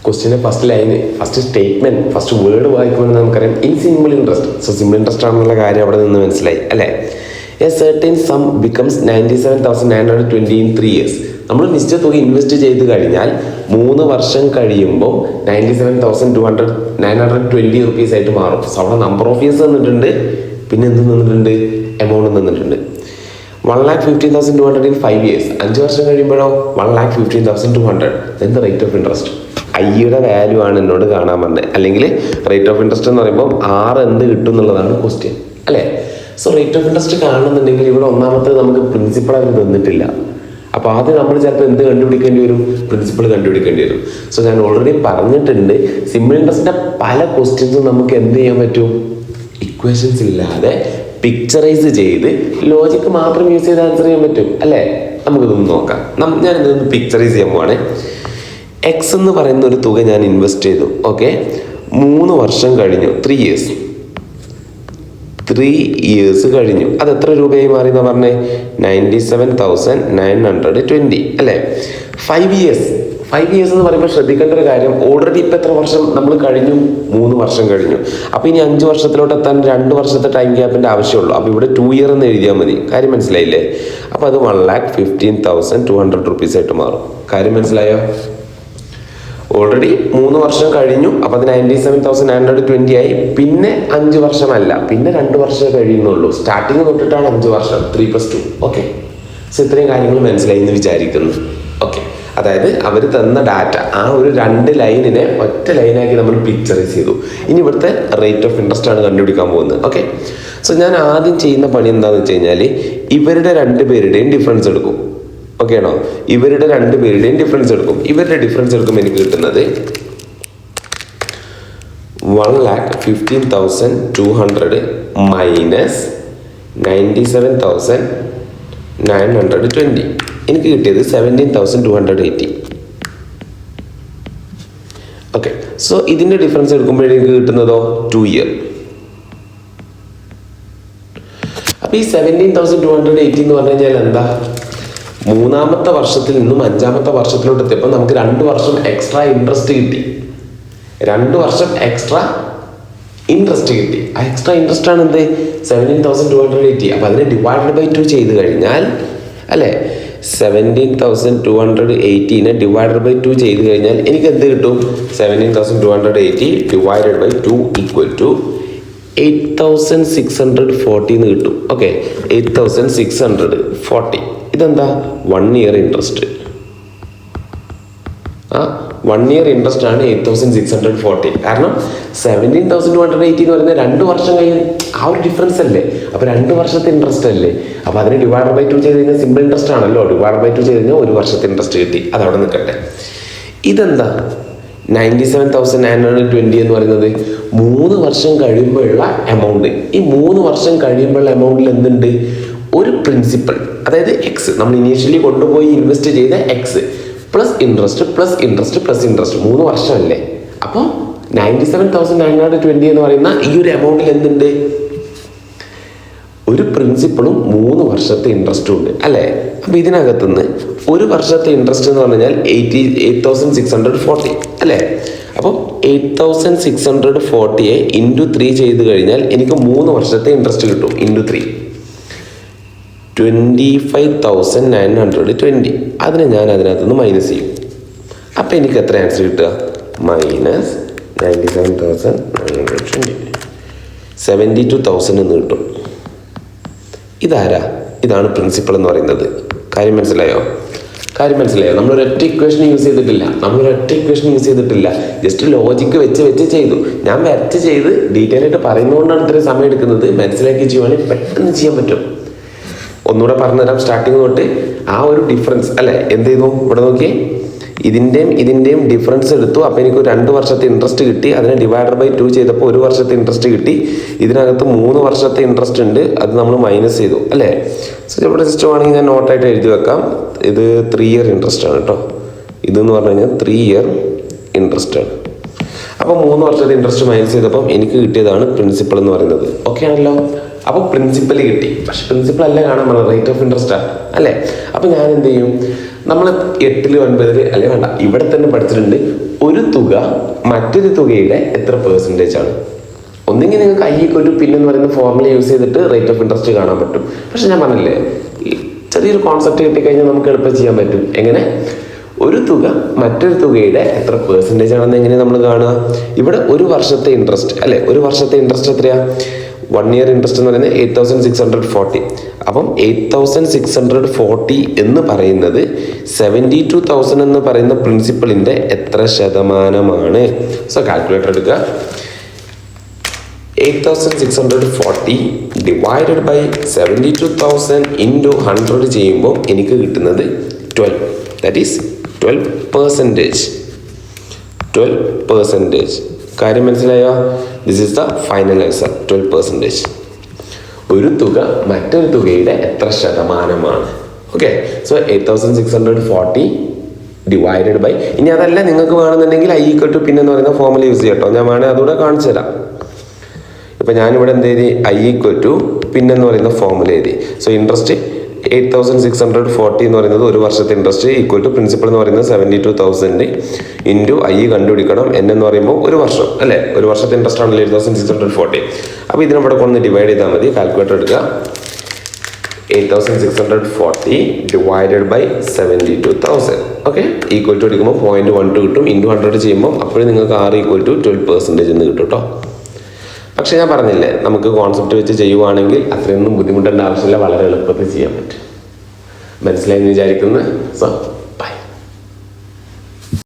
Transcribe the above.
ക്വസ്റ്റ്യൻ്റെ first line, first statement, first word വായിക്കുമ്പോൾ നമുക്കറിയാം in simple interest. So simple interest ആണെന്നുള്ള കാര്യം അവിടെ നിന്ന് മനസ്സിലായി അല്ലേ. A certain sum becomes 97,920 in 3 years. നമ്മൾ നിശ്ചിത തുക ഇൻവെസ്റ്റ് ചെയ്ത് കഴിഞ്ഞാൽ 3 വർഷം കഴിയുമ്പോൾ 97,920 റുപ്പീസ് ആയിട്ട് മാറും. സോ അവിടെ നമ്പർ ഓഫ് ഇയേഴ്സ് തന്നിട്ടുണ്ട്, പിന്നെ എന്ത് തന്നിട്ടുണ്ട്, എമൗണ്ട് തന്നിട്ടുണ്ട്. 1,15,200 ഇൻ 5 years. 5 വർഷം കഴിയുമ്പോഴോ 1,15,200. Then the rate of interest. ഐയുടെ വാല്യൂ ആണ് എന്നോട് കാണാൻ പറഞ്ഞത്, അല്ലെങ്കിൽ റേറ്റ് ഓഫ് ഇൻട്രസ്റ്റ് എന്ന് പറയുമ്പോൾ എന്ത് കിട്ടും എന്നുള്ളതാണ് ക്വസ്റ്റ്യൻ അല്ലേ. സോ റേറ്റ് ഓഫ് ഇൻട്രസ്റ്റ് കാണുന്നുണ്ടെങ്കിൽ ഇവിടെ ഒന്നാമത്തെ നമുക്ക് പ്രിൻസിപ്പൾ അവർ തന്നിട്ടില്ല. അപ്പോൾ ആദ്യം നമ്മൾ ചിലപ്പോൾ എന്ത് കണ്ടുപിടിക്കേണ്ടി വരും, പ്രിൻസിപ്പൾ കണ്ടുപിടിക്കേണ്ടി വരും. സോ ഞാൻ ഓൾറെഡി പറഞ്ഞിട്ടുണ്ട്, സിമ്പിൾ ഇൻട്രസ്റ്റിൻ്റെ പല ക്വസ്റ്റ്യൻസും നമുക്ക് എന്ത് ചെയ്യാൻ പറ്റും, ഇക്വേഷൻസ് ഇല്ലാതെ പിക്ചറൈസ് ചെയ്ത് ലോജിക്ക് മാത്രം യൂസ് ചെയ്ത് ആൻസർ ചെയ്യാൻ പറ്റും അല്ലേ. നമുക്കിതൊന്ന് നോക്കാം. ഞാൻ ഇതൊന്ന് പിക്ചറൈസ് ചെയ്യാൻ പോവാണ്. എക്സ് എന്ന് പറയുന്ന ഒരു തുക ഞാൻ ഇൻവെസ്റ്റ് ചെയ്തു. ഓക്കെ, 3 വർഷം കഴിഞ്ഞു, 3 years കഴിഞ്ഞു. അത് എത്ര രൂപയായി മാറി എന്നാ പറഞ്ഞേ, 97,920 അല്ലേ. 5 years എന്ന് പറയുമ്പോൾ ശ്രദ്ധിക്കേണ്ട ഒരു കാര്യം, ഓൾറെഡി ഇപ്പം എത്ര വർഷം നമ്മൾ കഴിഞ്ഞു, 3 വർഷം കഴിഞ്ഞു. അപ്പോൾ ഇനി 5 വർഷത്തിലോട്ട് എത്താൻ 2 വർഷത്തെ ടൈം ഗ്യാപ്പിൻ്റെ ആവശ്യമുള്ളൂ. അപ്പോൾ ഇവിടെ 2 year എന്ന് എഴുതിയാൽ മതി. കാര്യം മനസ്സിലായില്ലേ. അപ്പോൾ അത് 1,15,200 റുപ്പീസ് ആയിട്ട് മാറും. കാര്യം മനസ്സിലായോ. ഓൾറെഡി 3 വർഷം കഴിഞ്ഞു, അപ്പോൾ അത് 97,920 ആയി. പിന്നെ 5 വർഷമല്ല, പിന്നെ 2 വർഷം കഴിയുന്നുള്ളൂ. സ്റ്റാർട്ടിങ് തൊട്ടിട്ടാണ് 5 വർഷം, 3+2. ഓക്കെ, സോ ഇത്രയും കാര്യങ്ങൾ മനസ്സിലായി എന്ന് വിചാരിക്കുന്നു. ഓക്കെ, അതായത് അവർ തന്ന ഡാറ്റ ആ ഒരു 2 ലൈനിനെ ഒറ്റ ലൈനാക്കി നമ്മൾ പിക്ചറൈസ് ചെയ്തു. ഇനി ഇവിടുത്തെ റേറ്റ് ഓഫ് ഇൻട്രസ്റ്റ് ആണ് കണ്ടുപിടിക്കാൻ പോകുന്നത്. ഓക്കെ, സോ ഞാൻ ആദ്യം ചെയ്യുന്ന പണി എന്താണെന്ന് വെച്ച് കഴിഞ്ഞാൽ ഇവരുടെ 2 പേരുടെയും ഡിഫറൻസ് എടുക്കും. ഓക്കെ ആണോ, ഇവരുടെ 2 പേരുടെയും ഡിഫറൻസ് എടുക്കും. ഇവരുടെ ഡിഫറൻസ് എടുക്കുമ്പോൾ എനിക്ക് കിട്ടുന്നത് 1,15,200 മൈനസ് 97,920. എനിക്ക് കിട്ടിയത് 17,280. ഓക്കെ, സോ ഇതിന്റെ ഡിഫറൻസ് എടുക്കുമ്പോൾ എനിക്ക് കിട്ടുന്നതോ 2 year. അപ്പൊ ഈ 17,280 എന്ന് പറഞ്ഞു കഴിഞ്ഞാൽ എന്താ, 3ാമത്തെ വർഷത്തിൽ നിന്നും 5ാമത്തെ വർഷത്തിലോട്ട് എത്തിയപ്പോൾ നമുക്ക് 2 വർഷം എക്സ്ട്രാ ഇൻട്രസ്റ്റ് കിട്ടി. 2 വർഷം എക്സ്ട്രാ ഇൻട്രസ്റ്റ് കിട്ടി. ആ എക്സ്ട്രാ ഇൻട്രസ്റ്റ് ആണ് എന്ത്, 17,280. അപ്പോൾ അതിനെ ഡിവൈഡഡ് ബൈ 2 ചെയ്ത് കഴിഞ്ഞാൽ അല്ലേ, 17,280 ഡിവൈഡഡ് ബൈ 2 ചെയ്ത് കഴിഞ്ഞാൽ എനിക്ക് എന്ത് കിട്ടും, 17,280 ഡിവൈഡഡ് ബൈ 2 ഈക്വൽ ടു 8,640 എന്ന് കിട്ടും. ഓക്കെ, 8,640. ഇതെന്താ, 1 year ഇൻട്രസ്റ്റ്. 1 year ഇൻട്രസ്റ്റ് ആണ് 8,640. കാരണം 17,280 എന്ന് പറയുന്നത് 2 വർഷം കഴിഞ്ഞ് ആ ഒരു ഡിഫറൻസ് അല്ലേ. അപ്പോൾ 2 വർഷത്തെ ഇൻട്രസ്റ്റ് അല്ലേ. അപ്പോൾ അതിന് ഡിവൈഡ് ബൈ 2 ചെയ്ത് കഴിഞ്ഞാൽ സിമ്പിൾ ഇൻട്രസ്റ്റ് ആണല്ലോ. ഡിവൈഡ് ബൈ 2 ചെയ്ത് കഴിഞ്ഞാൽ 1 വർഷത്തെ ഇൻട്രസ്റ്റ് കിട്ടി. അതവിടെ നിൽക്കട്ടെ. ഇതെന്താ 97,920 എന്ന് പറയുന്നത് 3 വർഷം കഴിയുമ്പോഴുള്ള എമൗണ്ട്. ഈ 3 വർഷം കഴിയുമ്പോഴുള്ള എമൗണ്ടിൽ എന്തുണ്ട്, ഒരു പ്രിൻസിപ്പൽ, അതായത് എക്സ്, നമ്മൾ ഇനീഷ്യലി കൊണ്ടുപോയി ഇൻവെസ്റ്റ് ചെയ്ത X plus interest plus interest plus interest, 3 വർഷമല്ലേ. അപ്പോൾ 97,920 എന്ന് പറയുന്ന ഈ ഒരു എമൗണ്ടിൽ എന്തുണ്ട്, ഒരു പ്രിൻസിപ്പളും 3 വർഷത്തെ ഇൻട്രസ്റ്റും ഉണ്ട് അല്ലേ. അപ്പോൾ ഇതിനകത്തുനിന്ന് 1 വർഷത്തെ ഇൻട്രസ്റ്റ് എന്ന് പറഞ്ഞു കഴിഞ്ഞാൽ 8,640 അല്ലേ. അപ്പോൾ 8,640 ഇൻറ്റു 3 ചെയ്ത് കഴിഞ്ഞാൽ എനിക്ക് 3 വർഷത്തെ ഇൻട്രസ്റ്റ് കിട്ടും. ഇൻറ്റു 3 25,920. അതിനെ ഞാൻ അതിനകത്തുനിന്ന് മൈനസ് ചെയ്യും. അപ്പം എനിക്ക് എത്ര ആൻസർ കിട്ടുക, മൈനസ് 97,920, 72,000 എന്ന് കിട്ടും. ഇതാരാ, ഇതാണ് പ്രിൻസിപ്പൾ എന്ന് പറയുന്നത്. കാര്യം മനസ്സിലായോ. നമ്മൾ ഒരൊറ്റ ഇക്വേഷൻ യൂസ് ചെയ്തിട്ടില്ല. ജസ്റ്റ് ലോജിക്ക് വെച്ച് ചെയ്തു. ഞാൻ വരച്ച് ചെയ്ത് ഡീറ്റെയിൽ ആയിട്ട് പറയുന്നതുകൊണ്ടാണ് ഇത്രയും സമയം എടുക്കുന്നത്. മനസ്സിലാക്കി ചെയ്യുവാണെങ്കിൽ പെട്ടെന്ന് ചെയ്യാൻ പറ്റും. ഒന്നുകൂടെ പറഞ്ഞുതരാം. സ്റ്റാർട്ടിങ് തൊട്ട് ആ ഒരു ഡിഫറൻസ് അല്ലേ, എന്ത് ചെയ്തു, ഇവിടെ നോക്കിയേ, ഇതിൻ്റെയും ഡിഫറൻസ് എടുത്തു. അപ്പോൾ എനിക്ക് 2 വർഷത്തെ ഇൻട്രസ്റ്റ് കിട്ടി. അതിനെ ഡിവൈഡഡ് ബൈ 2 ചെയ്തപ്പോൾ 1 വർഷത്തെ ഇൻട്രസ്റ്റ് കിട്ടി. ഇതിനകത്ത് 3 വർഷത്തെ ഇൻട്രസ്റ്റ് ഉണ്ട്, അത് നമ്മൾ മൈനസ് ചെയ്തു അല്ലേ. സോ ഇവിടെ ജസ്റ്റ് വേണമെങ്കിൽ ഞാൻ നോട്ടായിട്ട് എഴുതി വെക്കാം. ഇത് 3 year ഇൻട്രസ്റ്റ് ആണ് കേട്ടോ. ഇതെന്ന് പറഞ്ഞു കഴിഞ്ഞാൽ 3 year ഇൻട്രസ്റ്റ് ആണ്. അപ്പോൾ 3 വർഷത്തെ ഇൻട്രസ്റ്റ് മൈനസ് ചെയ്തപ്പം എനിക്ക് കിട്ടിയതാണ് പ്രിൻസിപ്പൾ എന്ന് പറയുന്നത്. ഓക്കെ ആണല്ലോ. അപ്പോൾ പ്രിൻസിപ്പൽ കിട്ടി. പക്ഷെ പ്രിൻസിപ്പൽ അല്ല കാണാൻ പറഞ്ഞത്, റേറ്റ് ഓഫ് ഇൻട്രസ്റ്റാണ് അല്ലേ. അപ്പോൾ ഞാൻ എന്ത് ചെയ്യും, നമ്മൾ 8 9 അല്ലെ വേണ്ട, ഇവിടെ തന്നെ പഠിച്ചിട്ടുണ്ട് ഒരു തുക മറ്റൊരു തുകയുടെ എത്ര പെർസെൻറ്റേജ് ആണ്. ഒന്നെങ്കിൽ നിങ്ങൾക്ക് I = പിന്നെന്ന് പറയുന്ന ഫോർമുല യൂസ് ചെയ്തിട്ട് റേറ്റ് ഓഫ് ഇൻട്രസ്റ്റ് കാണാൻ പറ്റും. പക്ഷെ ഞാൻ പറഞ്ഞില്ലേ, ചെറിയൊരു കോൺസെപ്റ്റ് കിട്ടിക്കഴിഞ്ഞാൽ നമുക്ക് എളുപ്പം ചെയ്യാൻ പറ്റും. എങ്ങനെ, ഒരു തുക മറ്റൊരു തുകയുടെ എത്ര പെർസെൻറ്റേജ് ആണെന്ന് എങ്ങനെ നമ്മൾ കാണുക. ഇവിടെ ഒരു വർഷത്തെ ഇൻട്രസ്റ്റ് അല്ലെ, ഒരു വർഷത്തെ ഇൻട്രസ്റ്റ് എത്രയാ, 1 ഇയർ ഇൻട്രസ്റ്റ് എന്ന് പറയുന്നത് 8640. അപ്പം 8640 എന്ന് പറയുന്നത് 72,000 എന്ന് പറയുന്ന പ്രിൻസിപ്പളിന്റെ എത്ര ശതമാനമാണ്. സോ കാൽക്കുലേറ്റർ എടുക്കുക. 8640 ഡിവൈഡഡ് ബൈ 72,000 ഇൻറ്റു 100 ചെയ്യുമ്പോൾ എനിക്ക് കിട്ടുന്നത് 12. That is 12%. 12%. കാര്യം മനസ്സിലായോ? This is the final answer, 12%. ഒരു തുക മറ്റൊരു തുകയുടെ എത്ര ശതമാനമാണ്. ഓക്കെ, സോ 8640 ഡിവൈഡഡ് ബൈ, ഇനി അതല്ല നിങ്ങൾക്ക് വേണമെന്നുണ്ടെങ്കിൽ I = പിന്നെന്ന് പറയുന്ന ഫോർമുല യൂസ് ചെയ്യട്ടോ. ഞാൻ വേണേൽ അതുകൂടെ കാണിച്ചു തരാം. ഇപ്പം ഞാനിവിടെ എന്ത് എഴുതി, I = പിന്നെന്ന് പറയുന്ന ഫോർമുല എഴുതി. സോ ഇൻട്രസ്റ്റ് 8640 എന്ന് പറയുന്നത് ഒരു വർഷത്തെ ഇൻട്രസ്റ്റ് ഈക്വൽ ടു പ്രിൻസിപ്പൾ എന്ന് പറയുന്നത് 72,000 ഇൻറ്റു I കണ്ടുപിടിക്കണം. എന്ന് പറയുമ്പോൾ ഒരു വർഷം അല്ലേ, ഒരു വർഷത്തെ ഇൻട്രസ്റ്റ് ആണല്ലോ 8640. അപ്പോൾ ഇതിനവിടെ കൊണ്ട് ഡിവൈഡ് ചെയ്താൽ മതി. കാൽക്കുലേറ്റർ എടുക്കുക. 8640 divided by 72,000. Okay, equal to എടുക്കുമ്പോൾ 0.12 കിട്ടും. ഇൻറ്റു 100 ചെയ്യുമ്പോൾ അപ്പോഴും നിങ്ങൾക്ക് R = 12% എന്ന് കിട്ടും കേട്ടോ. പക്ഷെ ഞാൻ പറഞ്ഞില്ലേ, നമുക്ക് കോൺസെപ്റ്റ് വെച്ച് ചെയ്യുവാണെങ്കിൽ അത്രയൊന്നും ബുദ്ധിമുട്ടേണ്ട ആവശ്യമില്ല, വളരെ എളുപ്പത്തിൽ ചെയ്യാൻ പറ്റും. മനസ്സിലായെന്ന് വിചാരിക്കുന്നു. സോ